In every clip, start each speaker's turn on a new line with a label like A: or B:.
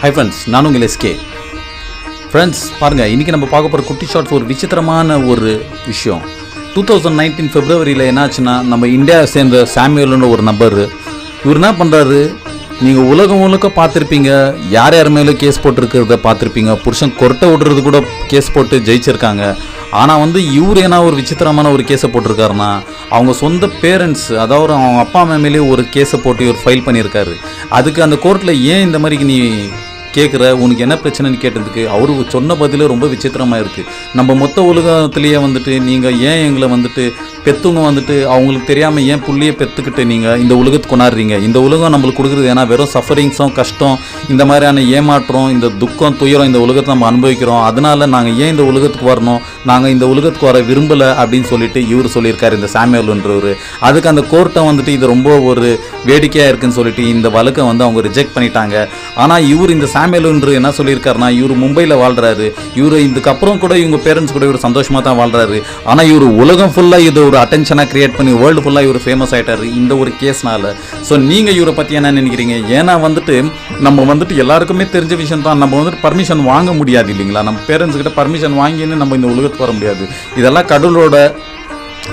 A: Hi friends, நான் உங்கள் SK. Friends பாருங்கள், இன்றைக்கி நம்ம பார்க்க போகிற குட்டி ஷார்ட்ஸ் ஒரு விசித்திரமான ஒரு விஷயம். 2019 ஃபெப்ரவரியில் என்னாச்சுன்னா, நம்ம இந்தியாவை சேர்ந்த சாமுவேல்னு ஒரு நபர், இவர் என்ன பண்ணுறாரு, நீங்கள் உலகம் முழுக்க பார்த்துருப்பீங்க, யார் யார் மேலே கேஸ் போட்டிருக்கிறத பார்த்துருப்பீங்க. புருஷன் கொரட்டை விடுறது கூட கேஸ் போட்டு ஜெயிச்சிருக்காங்க. ஆனால் இவர் என்ன ஒரு விசித்திரமான ஒரு கேஸை போட்டிருக்காருன்னா, அவங்க சொந்த பேரண்ட்ஸ், அதாவது அவங்க அப்பா அம்மா மேலேயே ஒரு கேஸை போட்டு இவர் ஃபைல் பண்ணியிருக்காரு. அதுக்கு அந்த கோர்ட்டில் ஏன் இந்த மாதிரி நீ கேட்குற, உனக்கு என்ன பிரச்சனைன்னு கேட்டதுக்கு அவரு சொன்ன பதில் ரொம்ப விசித்திரமாக இருக்குது. நம்ம மொத்த உலகத்துலேயே நீங்கள் ஏன் எங்களை பெற்றுங்க அவங்களுக்கு தெரியாமல் ஏன் புள்ளியை பெற்றுக்கிட்டு நீங்கள் இந்த உலகத்துக்கு கொண்டாடுறீங்க. இந்த உலகம் நம்மளுக்கு கொடுக்குறது ஏன்னா வெறும் சஃபரிங்ஸும் கஷ்டம், இந்த மாதிரியான ஏமாற்றம், இந்த துக்கம் துயரம் இந்த உலகத்தை நம்ம அனுபவிக்கிறோம். அதனால் நாங்கள் ஏன் இந்த உலகத்துக்கு வரணும், நாங்கள் இந்த உலகத்துக்கு வர விரும்பலை அப்படின்னு சொல்லிட்டு இவர் சொல்லியிருக்காரு, இந்த சாமுவேல்ன்றவர். அதுக்கு அந்த கோர்ட்டை இது ரொம்ப ஒரு வேடிக்கையாக இருக்குன்னு சொல்லிட்டு இந்த வழக்கை அவங்க ரிஜெக்ட் பண்ணிட்டாங்க. ஆனால் இவர் இந்த சாமுவேல்ன்ற என்ன சொல்லியிருக்காருன்னா, இவர் மும்பையில் வாழ்கிறாரு. இவர் இதுக்கப்புறம் கூட இவங்க பேரண்ட்ஸ் கூட இவர் சந்தோஷமாக தான் வாழ்கிறாரு. ஆனால் இவர் உலகம் ஃபுல்லாக இது ஒரு அட்டென்ஷனாக கிரியேட் பண்ணி வேர்ல்டு ஃபுல்லாக இவர் ஃபேமஸ் ஆகிட்டார் இந்த ஒரு கேஸ்னால. ஸோ நீங்கள் இவரை பற்றி என்ன நினைக்கிறீங்க? ஏன்னா நம்ம எல்லாருக்குமே தெரிஞ்ச விஷயம் தான், நம்ம பர்மிஷன் வாங்க முடியாது இல்லைங்களா. நம்ம பேரண்ட்ஸ் கிட்ட பர்மிஷன் வாங்கின்னு நம்ம இந்த உலகத்துக்கு வர முடியாது. இதெல்லாம்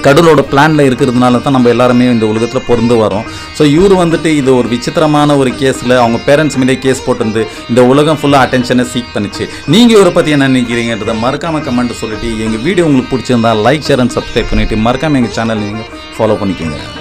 A: கடவுளோட பிளானில் இருக்கிறதுனால தான் நம்ம எல்லாருமே இந்த உலகத்தில் பொருந்து வரோம். ஸோ இவர் இது ஒரு விசித்திரமான ஒரு கேஸில் அவங்க பேரண்ட்ஸ் மீதே கேஸ் போட்டு இந்த உலகம் ஃபுல்லாக அட்டென்ஷனை சீக் பண்ணிச்சு. நீங்கள் இவரை பற்றி என்ன நினைக்கிறீங்கன்றதை மறக்காமல் கமெண்ட் சொல்லிட்டு, எங்கள் வீடியோ உங்களுக்கு பிடிச்சிருந்தா லைக், ஷேர் அண்ட் சப்ஸ்கிரைப் பண்ணிவிட்டு மறக்காமல் எங்கள் சேனல் நீங்கள் ஃபாலோ பண்ணிக்கோங்க.